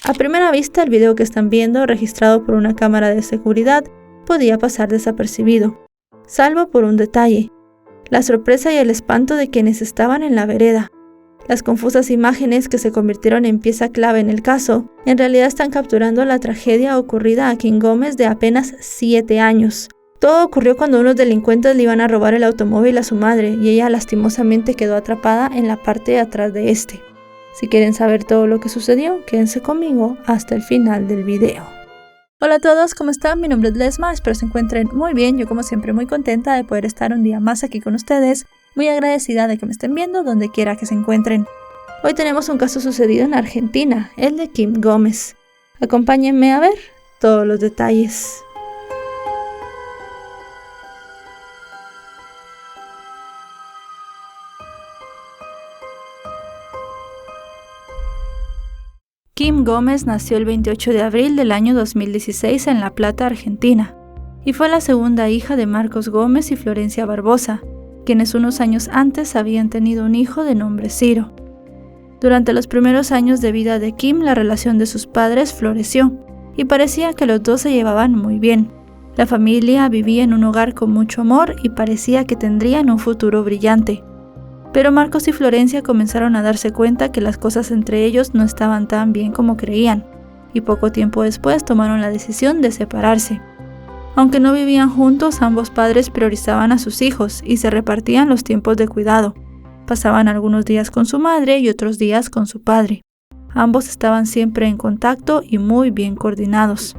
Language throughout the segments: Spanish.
A primera vista, el video que están viendo, registrado por una cámara de seguridad, podía pasar desapercibido, salvo por un detalle: la sorpresa y el espanto de quienes estaban en la vereda. Las confusas imágenes que se convirtieron en pieza clave en el caso, en realidad están capturando la tragedia ocurrida a Kim Gómez de apenas 7 años. Todo ocurrió cuando unos delincuentes le iban a robar el automóvil a su madre y ella lastimosamente quedó atrapada en la parte de atrás de este. Si quieren saber todo lo que sucedió, quédense conmigo hasta el final del video. Hola a todos, ¿cómo están? Mi nombre es Lesma, espero se encuentren muy bien. Yo como siempre muy contenta de poder estar un día más aquí con ustedes, muy agradecida de que me estén viendo donde quiera que se encuentren. Hoy tenemos un caso sucedido en Argentina, el de Kim Gómez. Acompáñenme a ver todos los detalles. Kim Gómez nació el 28 de abril del año 2016 en La Plata, Argentina, y fue la segunda hija de Marcos Gómez y Florencia Barbosa, quienes unos años antes habían tenido un hijo de nombre Ciro. Durante los primeros años de vida de Kim, la relación de sus padres floreció, y parecía que los dos se llevaban muy bien. La familia vivía en un hogar con mucho amor y parecía que tendrían un futuro brillante. Pero Marcos y Florencia comenzaron a darse cuenta que las cosas entre ellos no estaban tan bien como creían, y poco tiempo después tomaron la decisión de separarse. Aunque no vivían juntos, ambos padres priorizaban a sus hijos y se repartían los tiempos de cuidado. Pasaban algunos días con su madre y otros días con su padre. Ambos estaban siempre en contacto y muy bien coordinados.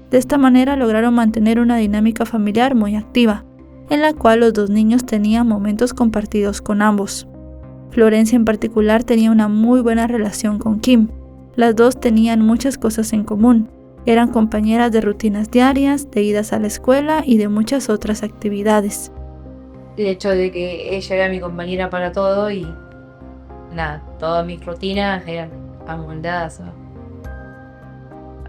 De esta manera lograron mantener una dinámica familiar muy activa, en la cual los dos niños tenían momentos compartidos con ambos. Florencia en particular tenía una muy buena relación con Kim. Las dos tenían muchas cosas en común. Eran compañeras de rutinas diarias, de idas a la escuela y de muchas otras actividades. El hecho de que ella era mi compañera para todo y nada, todas mis rutinas eran amoldadas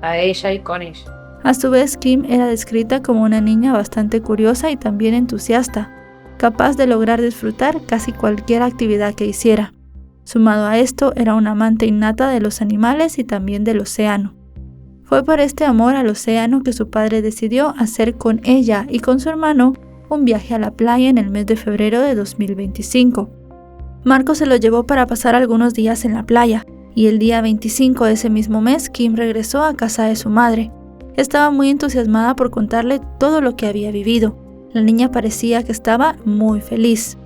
a ella y con ella. A su vez, Kim era descrita como una niña bastante curiosa y también entusiasta, capaz de lograr disfrutar casi cualquier actividad que hiciera. Sumado a esto, era una amante innata de los animales y también del océano. Fue por este amor al océano que su padre decidió hacer con ella y con su hermano un viaje a la playa en el mes de febrero de 2025. Marcos se lo llevó para pasar algunos días en la playa, y el día 25 de ese mismo mes, Kim regresó a casa de su madre. Estaba muy entusiasmada por contarle todo lo que había vivido. La niña parecía que estaba muy feliz.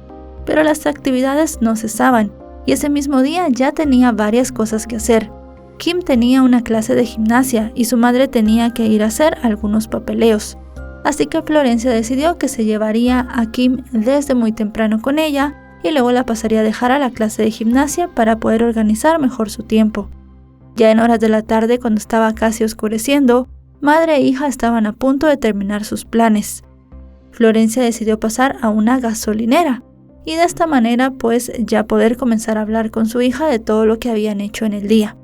Pero las actividades no cesaban, y ese mismo día ya tenía varias cosas que hacer. Kim tenía una clase de gimnasia y su madre tenía que ir a hacer algunos papeleos. Así que Florencia decidió que se llevaría a Kim desde muy temprano con ella y luego la pasaría a dejar a la clase de gimnasia para poder organizar mejor su tiempo. Ya en horas de la tarde, cuando estaba casi oscureciendo, madre e hija estaban a punto de terminar sus planes. Florencia decidió pasar a una gasolinera y de esta manera pues ya poder comenzar a hablar con su hija de todo lo que habían hecho en el día.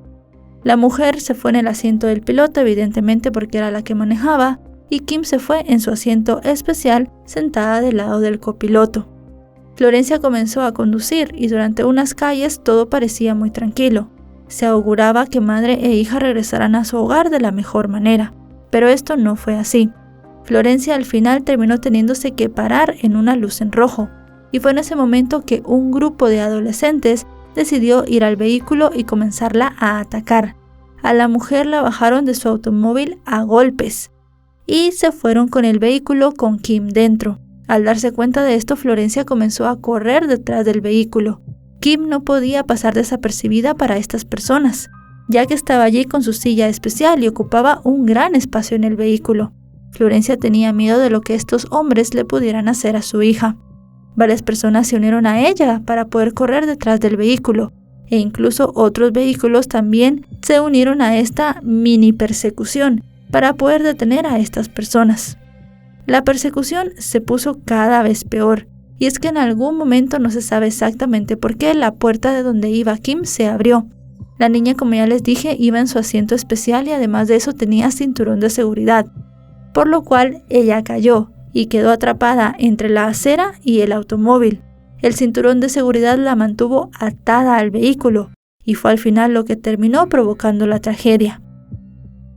La mujer se fue en el asiento del piloto, evidentemente porque era la que manejaba, y Kim se fue en su asiento especial sentada del lado del copiloto. Florencia comenzó a conducir y durante unas calles todo parecía muy tranquilo. Se auguraba que madre e hija regresaran a su hogar de la mejor manera, pero esto no fue así. Florencia al final terminó teniéndose que parar en una luz en rojo, y fue en ese momento que un grupo de adolescentes decidió ir al vehículo y comenzarla a atacar. A la mujer la bajaron de su automóvil a golpes y se fueron con el vehículo con Kim dentro. Al darse cuenta de esto, Florencia comenzó a correr detrás del vehículo. Kim no podía pasar desapercibida para estas personas, ya que estaba allí con su silla especial y ocupaba un gran espacio en el vehículo. Florencia tenía miedo de lo que estos hombres le pudieran hacer a su hija. Varias personas se unieron a ella para poder correr detrás del vehículo, e incluso otros vehículos también se unieron a esta mini persecución para poder detener a estas personas. La persecución se puso cada vez peor, y es que en algún momento, no se sabe exactamente por qué, la puerta de donde iba Kim se abrió. La niña, como ya les dije, iba en su asiento especial y además de eso tenía cinturón de seguridad, por lo cual ella cayó y quedó atrapada entre la acera y el automóvil. El cinturón de seguridad la mantuvo atada al vehículo y fue al final lo que terminó provocando la tragedia.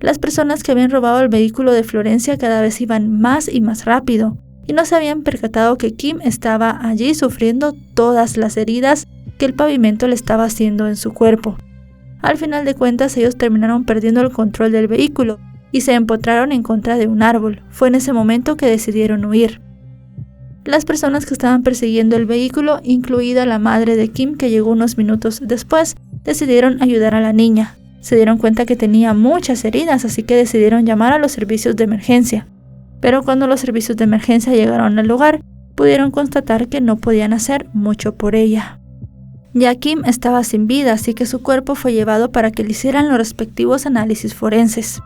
Las personas que habían robado el vehículo de Florencia cada vez iban más y más rápido, y no se habían percatado que Kim estaba allí sufriendo todas las heridas que el pavimento le estaba haciendo en su cuerpo. Al final de cuentas, ellos terminaron perdiendo el control del vehículo y se empotraron en contra de un árbol. Fue en ese momento que decidieron huir. Las personas que estaban persiguiendo el vehículo, incluida la madre de Kim, que llegó unos minutos después, decidieron ayudar a la niña. Se dieron cuenta que tenía muchas heridas, así que decidieron llamar a los servicios de emergencia. Pero cuando los servicios de emergencia llegaron al lugar, pudieron constatar que no podían hacer mucho por ella. Ya Kim estaba sin vida, así que su cuerpo fue llevado para que le hicieran los respectivos análisis forenses.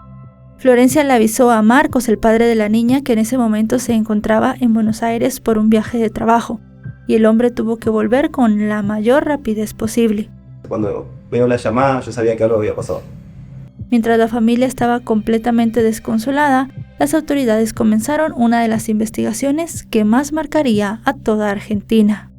Florencia le avisó a Marcos, el padre de la niña, que en ese momento se encontraba en Buenos Aires por un viaje de trabajo, y el hombre tuvo que volver con la mayor rapidez posible. Cuando veo la llamada, yo sabía que algo había pasado. Mientras la familia estaba completamente desconsolada, las autoridades comenzaron una de las investigaciones que más marcaría a toda Argentina.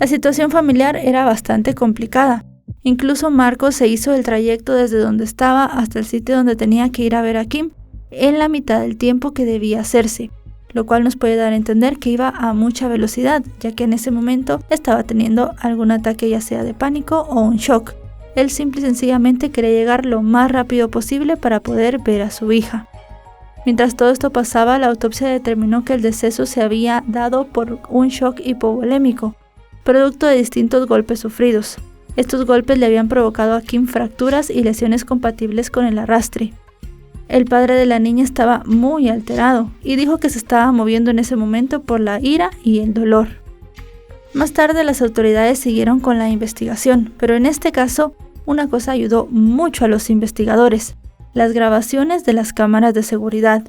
La situación familiar era bastante complicada. Incluso Marcos se hizo el trayecto desde donde estaba hasta el sitio donde tenía que ir a ver a Kim en la mitad del tiempo que debía hacerse, lo cual nos puede dar a entender que iba a mucha velocidad, ya que en ese momento estaba teniendo algún ataque ya sea de pánico o un shock. Él simple y sencillamente quería llegar lo más rápido posible para poder ver a su hija. Mientras todo esto pasaba, la autopsia determinó que el deceso se había dado por un shock hipovolémico, producto de distintos golpes sufridos. Estos golpes le habían provocado a Kim fracturas y lesiones compatibles con el arrastre. El padre de la niña estaba muy alterado y dijo que se estaba moviendo en ese momento por la ira y el dolor. Más tarde las autoridades siguieron con la investigación, pero en este caso una cosa ayudó mucho a los investigadores: las grabaciones de las cámaras de seguridad.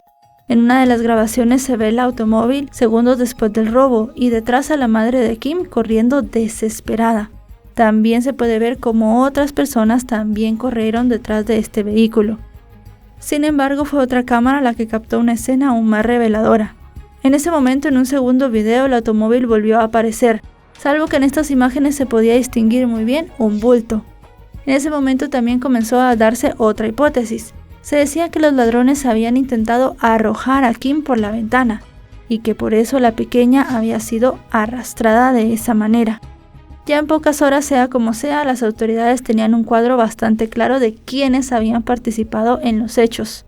En una de las grabaciones se ve el automóvil segundos después del robo y detrás a la madre de Kim corriendo desesperada. También se puede ver cómo otras personas también corrieron detrás de este vehículo. Sin embargo, fue otra cámara la que captó una escena aún más reveladora. En ese momento, en un segundo video, el automóvil volvió a aparecer, salvo que en estas imágenes se podía distinguir muy bien un bulto. En ese momento también comenzó a darse otra hipótesis. Se decía que los ladrones habían intentado arrojar a Kim por la ventana y que por eso la pequeña había sido arrastrada de esa manera. Ya en pocas horas, sea como sea, las autoridades tenían un cuadro bastante claro de quiénes habían participado en los hechos.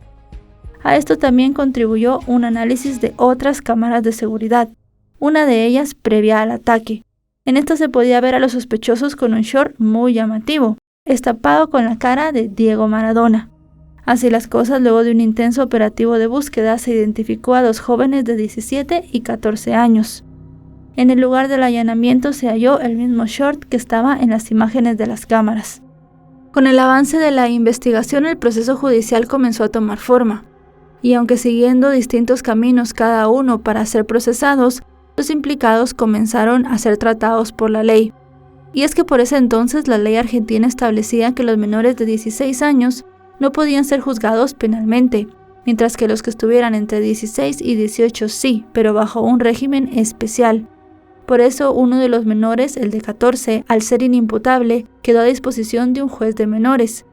A esto también contribuyó un análisis de otras cámaras de seguridad, una de ellas previa al ataque. En esta se podía ver a los sospechosos con un short muy llamativo, estampado con la cara de Diego Maradona. Así las cosas, luego de un intenso operativo de búsqueda, se identificó a dos jóvenes de 17 y 14 años. En el lugar del allanamiento se halló el mismo short que estaba en las imágenes de las cámaras. Con el avance de la investigación, el proceso judicial comenzó a tomar forma, y aunque siguiendo distintos caminos cada uno para ser procesados, los implicados comenzaron a ser tratados por la ley. Y es que por ese entonces la ley argentina establecía que los menores de 16 años no podían ser juzgados penalmente, mientras que los que estuvieran entre 16 y 18 sí, pero bajo un régimen especial. Por eso uno de los menores, el de 14, al ser inimputable, quedó a disposición de un juez de menores,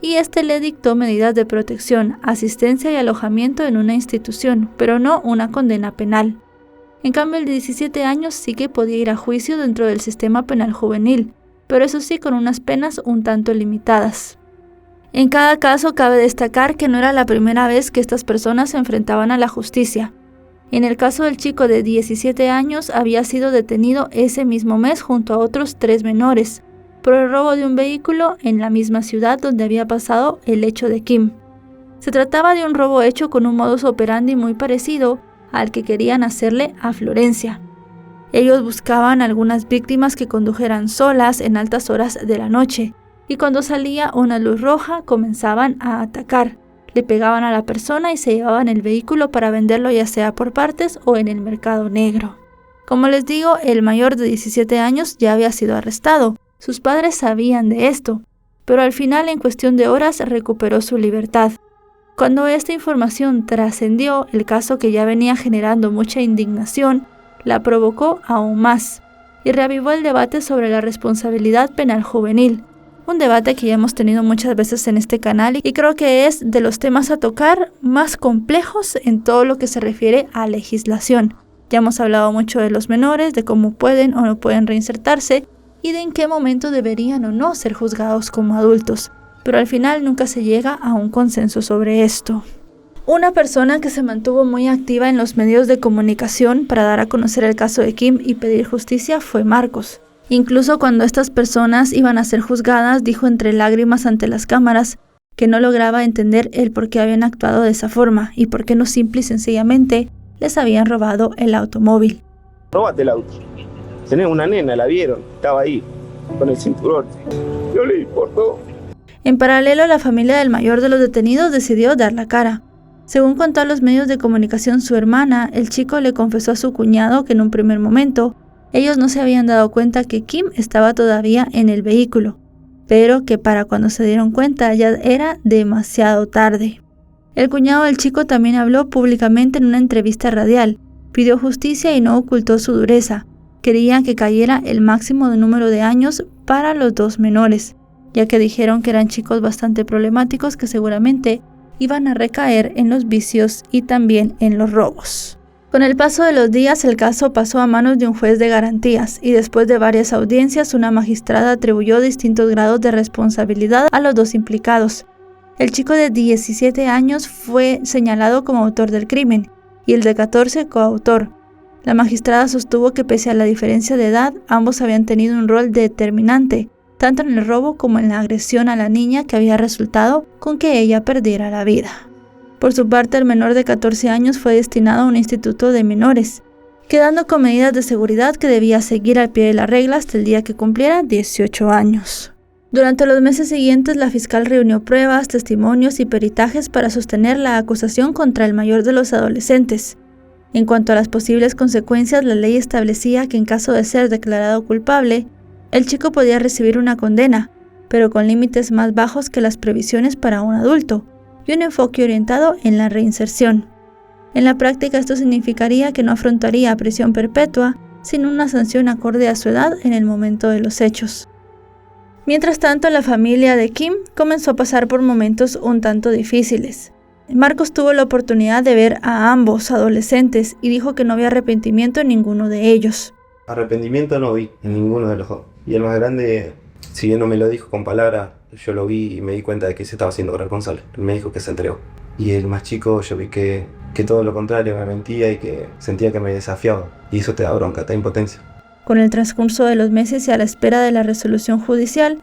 y este le dictó medidas de protección, asistencia y alojamiento en una institución, pero no una condena penal. En cambio, el de 17 años sí que podía ir a juicio dentro del sistema penal juvenil, pero eso sí con unas penas un tanto limitadas. En cada caso cabe destacar que no era la primera vez que estas personas se enfrentaban a la justicia. En el caso del chico de 17 años había sido detenido ese mismo mes junto a otros 3 menores por el robo de un vehículo en la misma ciudad donde había pasado el hecho de Kim. Se trataba de un robo hecho con un modus operandi muy parecido al que querían hacerle a Florencia. Ellos buscaban algunas víctimas que condujeran solas en altas horas de la noche, y cuando salía una luz roja comenzaban a atacar. Le pegaban a la persona y se llevaban el vehículo para venderlo ya sea por partes o en el mercado negro. Como les digo, el mayor de 17 años ya había sido arrestado. Sus padres sabían de esto, pero al final en cuestión de horas recuperó su libertad. Cuando esta información trascendió, el caso que ya venía generando mucha indignación, la provocó aún más y reavivó el debate sobre la responsabilidad penal juvenil, un debate que ya hemos tenido muchas veces en este canal y creo que es de los temas a tocar más complejos en todo lo que se refiere a legislación. Ya hemos hablado mucho de los menores, de cómo pueden o no pueden reinsertarse y de en qué momento deberían o no ser juzgados como adultos, pero al final nunca se llega a un consenso sobre esto. Una persona que se mantuvo muy activa en los medios de comunicación para dar a conocer el caso de Kim y pedir justicia fue Marcos. Incluso cuando estas personas iban a ser juzgadas, dijo entre lágrimas ante las cámaras que no lograba entender el por qué habían actuado de esa forma y por qué no simple y sencillamente les habían robado el automóvil. Róbate el auto. Tenés una nena, la vieron, estaba ahí, con el cinturón. No le importó. En paralelo, la familia del mayor de los detenidos decidió dar la cara. Según contó a los medios de comunicación su hermana, el chico le confesó a su cuñado que en un primer momento ellos no se habían dado cuenta que Kim estaba todavía en el vehículo, pero que para cuando se dieron cuenta ya era demasiado tarde. El cuñado del chico también habló públicamente en una entrevista radial, pidió justicia y no ocultó su dureza. Quería que cayera el máximo de número de años para los dos menores, ya que dijeron que eran chicos bastante problemáticos que seguramente iban a recaer en los vicios y también en los robos. Con el paso de los días, el caso pasó a manos de un juez de garantías y después de varias audiencias, una magistrada atribuyó distintos grados de responsabilidad a los dos implicados. El chico de 17 años fue señalado como autor del crimen y el de 14 coautor. La magistrada sostuvo que pese a la diferencia de edad, ambos habían tenido un rol determinante, tanto en el robo como en la agresión a la niña que había resultado con que ella perdiera la vida. Por su parte, el menor de 14 años fue destinado a un instituto de menores, quedando con medidas de seguridad que debía seguir al pie de la regla hasta el día que cumpliera 18 años. Durante los meses siguientes, la fiscal reunió pruebas, testimonios y peritajes para sostener la acusación contra el mayor de los adolescentes. En cuanto a las posibles consecuencias, la ley establecía que en caso de ser declarado culpable, el chico podía recibir una condena, pero con límites más bajos que las previsiones para un adulto, y un enfoque orientado en la reinserción. En la práctica esto significaría que no afrontaría prisión perpetua, sino una sanción acorde a su edad en el momento de los hechos. Mientras tanto, la familia de Kim comenzó a pasar por momentos un tanto difíciles. Marcos tuvo la oportunidad de ver a ambos adolescentes y dijo que no había arrepentimiento en ninguno de ellos. Arrepentimiento no vi en ninguno de los dos. Y el más grande, si bien no me lo dijo con palabras, yo lo vi y me di cuenta de que se estaba haciendo responsable. Me dijo que se entregó. Y el más chico, yo vi que todo lo contrario, me mentía y que sentía que me desafiaba. Y eso te da bronca, te da impotencia. Con el transcurso de los meses y a la espera de la resolución judicial,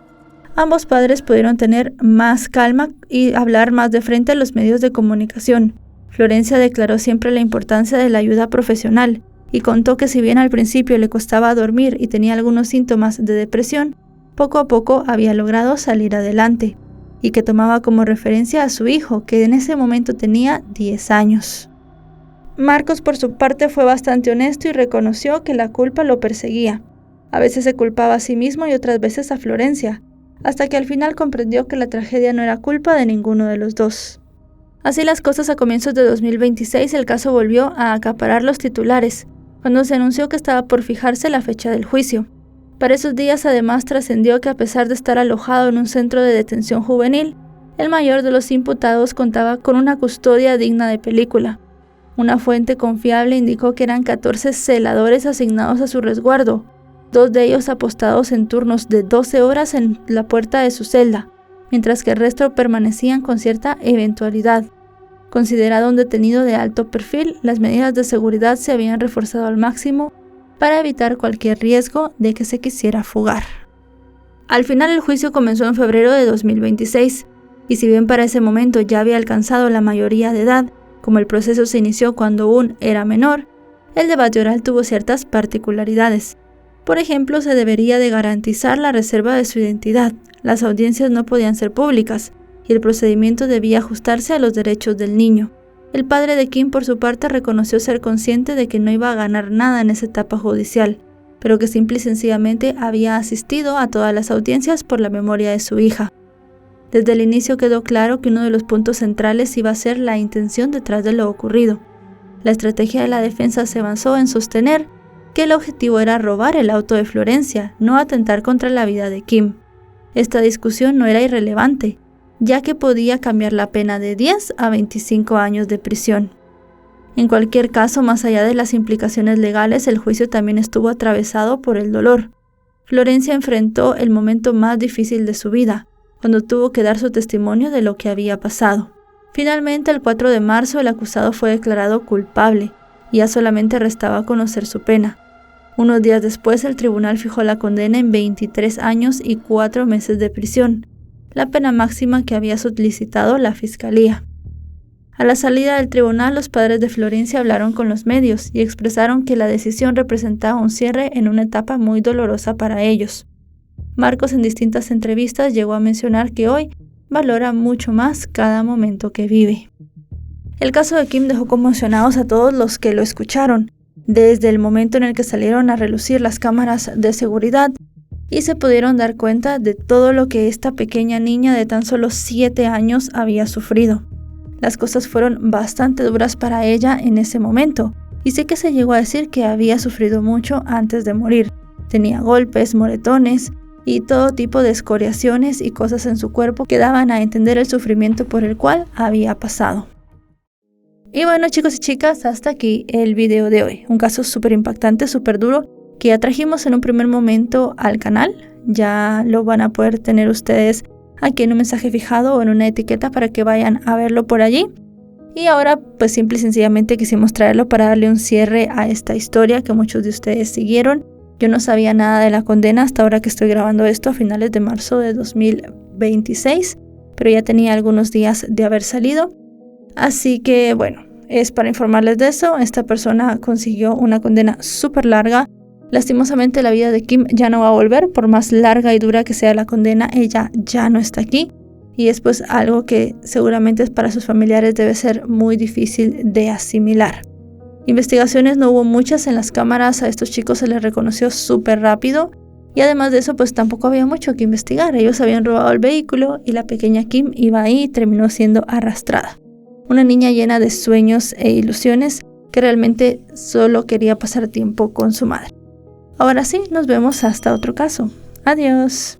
ambos padres pudieron tener más calma y hablar más de frente a los medios de comunicación. Florencia declaró siempre la importancia de la ayuda profesional y contó que si bien al principio le costaba dormir y tenía algunos síntomas de depresión, poco a poco había logrado salir adelante y que tomaba como referencia a su hijo, que en ese momento tenía 10 años. Marcos, por su parte, fue bastante honesto y reconoció que la culpa lo perseguía. A veces se culpaba a sí mismo y otras veces a Florencia, hasta que al final comprendió que la tragedia no era culpa de ninguno de los dos. Así las cosas, a comienzos de 2026 el caso volvió a acaparar los titulares, cuando se anunció que estaba por fijarse la fecha del juicio. Para esos días además trascendió que a pesar de estar alojado en un centro de detención juvenil, el mayor de los imputados contaba con una custodia digna de película. Una fuente confiable indicó que eran 14 celadores asignados a su resguardo, 2 de ellos apostados en turnos de 12 horas en la puerta de su celda, mientras que el resto permanecían con cierta eventualidad. Considerado un detenido de alto perfil, las medidas de seguridad se habían reforzado al máximo para evitar cualquier riesgo de que se quisiera fugar. Al final el juicio comenzó en febrero de 2026, y si bien para ese momento ya había alcanzado la mayoría de edad, como el proceso se inició cuando aún era menor, el debate oral tuvo ciertas particularidades. Por ejemplo, se debería de garantizar la reserva de su identidad, las audiencias no podían ser públicas, y el procedimiento debía ajustarse a los derechos del niño. El padre de Kim, por su parte, reconoció ser consciente de que no iba a ganar nada en esa etapa judicial, pero que simple y sencillamente había asistido a todas las audiencias por la memoria de su hija. Desde el inicio quedó claro que uno de los puntos centrales iba a ser la intención detrás de lo ocurrido. La estrategia de la defensa se avanzó en sostener que el objetivo era robar el auto de Florencia, no atentar contra la vida de Kim. esta discusión no era irrelevante, ya que podía cambiar la pena de 10 a 25 años de prisión. En cualquier caso, más allá de las implicaciones legales, el juicio también estuvo atravesado por el dolor. Florencia enfrentó el momento más difícil de su vida, cuando tuvo que dar su testimonio de lo que había pasado. Finalmente, el 4 de marzo, el acusado fue declarado culpable, y ya solamente restaba conocer su pena. Unos días después, el tribunal fijó la condena en 23 años y 4 meses de prisión, la pena máxima que había solicitado la fiscalía. A la salida del tribunal, los padres de Florencia hablaron con los medios y expresaron que la decisión representaba un cierre en una etapa muy dolorosa para ellos. Marcos, en distintas entrevistas, llegó a mencionar que hoy valora mucho más cada momento que vive. El caso de Kim dejó conmocionados a todos los que lo escucharon, desde el momento en el que salieron a relucir las cámaras de seguridad y se pudieron dar cuenta de todo lo que esta pequeña niña de tan solo 7 años había sufrido. Las cosas fueron bastante duras para ella en ese momento, y sé que se llegó a decir que había sufrido mucho antes de morir. Tenía golpes, moretones y todo tipo de escoriaciones y cosas en su cuerpo que daban a entender el sufrimiento por el cual había pasado. Y bueno, chicos y chicas, hasta aquí el video de hoy. Un caso súper impactante, súper duro, que ya trajimos en un primer momento al canal. Ya lo van a poder tener ustedes aquí en un mensaje fijado o en una etiqueta para que vayan a verlo por allí. Y ahora pues simple y sencillamente quisimos traerlo para darle un cierre a esta historia que muchos de ustedes siguieron. Yo no sabía nada de la condena hasta ahora que estoy grabando esto a finales de marzo de 2026, pero ya tenía algunos días de haber salido. Así que bueno, es para informarles de eso. Esta persona consiguió una condena súper larga. Lastimosamente la vida de Kim ya no va a volver, por más larga y dura que sea la condena, ella ya no está aquí. Y es pues algo que seguramente para sus familiares debe ser muy difícil de asimilar. Investigaciones no hubo muchas en las cámaras, a estos chicos se les reconoció súper rápido. Y además de eso pues tampoco había mucho que investigar, ellos habían robado el vehículo y la pequeña Kim iba ahí y terminó siendo arrastrada. Una niña llena de sueños e ilusiones que realmente solo quería pasar tiempo con su madre. Ahora sí, nos vemos hasta otro caso. Adiós.